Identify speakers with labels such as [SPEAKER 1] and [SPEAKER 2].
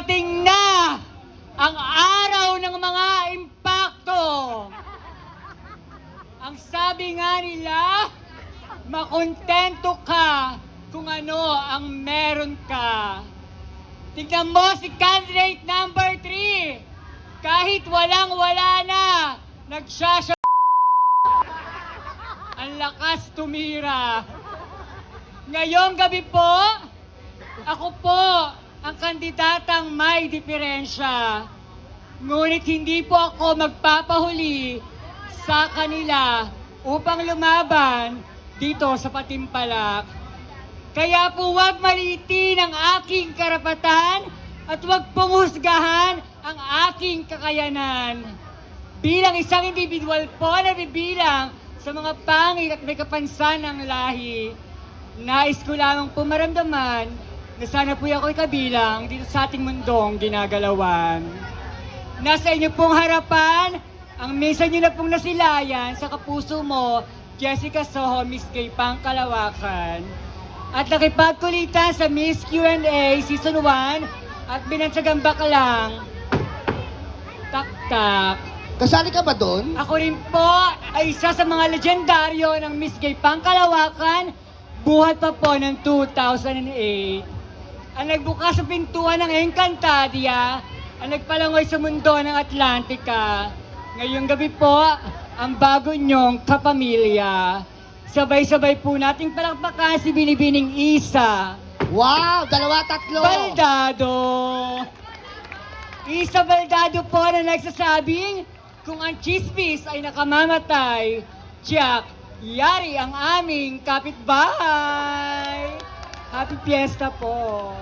[SPEAKER 1] Dumating na ang araw ng mga impakto. Ang sabi nga nila, makontento ka kung ano ang meron ka. Tignan mo si candidate number 3. Kahit walang-wala na, nagsasya... Ang lakas tumira. Ngayong gabi po, ako po ang kandidatang may diferensya. Ngunit hindi po ako magpapahuli sa kanila upang lumaban dito sa Patimpalak. Kaya po huwag maliitin ang aking karapatan at huwag pong husgahan ang aking kakayanan. Bilang isang individual po na bibilang sa mga pangit at may kapansan ng lahi, nais ko lamang po maramdaman na sana po ako'y kabilang dito sa ating mundong ginagalawan. Nasa inyo pong harapan, ang minsan nyo na pong nasilayan sa kapuso mo, Jessica Soho, Miss Gay Pangkalawakan. At nakipagkulitan sa Miss Q&A Season 1 at binansagang baklang. Tak-tak.
[SPEAKER 2] Kasali ka ba doon?
[SPEAKER 1] Ako rin po ay isa sa mga legendaryo ng Miss Gay Pangkalawakan, buhat pa po ng 2008. Ang nagbukas sa pintuan ng Encantadia, ang nagpalangoy sa mundo ng Atlantica. Ngayong gabi po, ang bago nyong kapamilya. Sabay-sabay po nating palakpakan si Binibining Isa.
[SPEAKER 2] Wow! Dalawa, tatlo!
[SPEAKER 1] Baldado! Isa Baldado po na nagsasabing, kung ang chismis ay nakamamatay, tiyak, yari ang aming kapitbahay. Happy Fiesta po!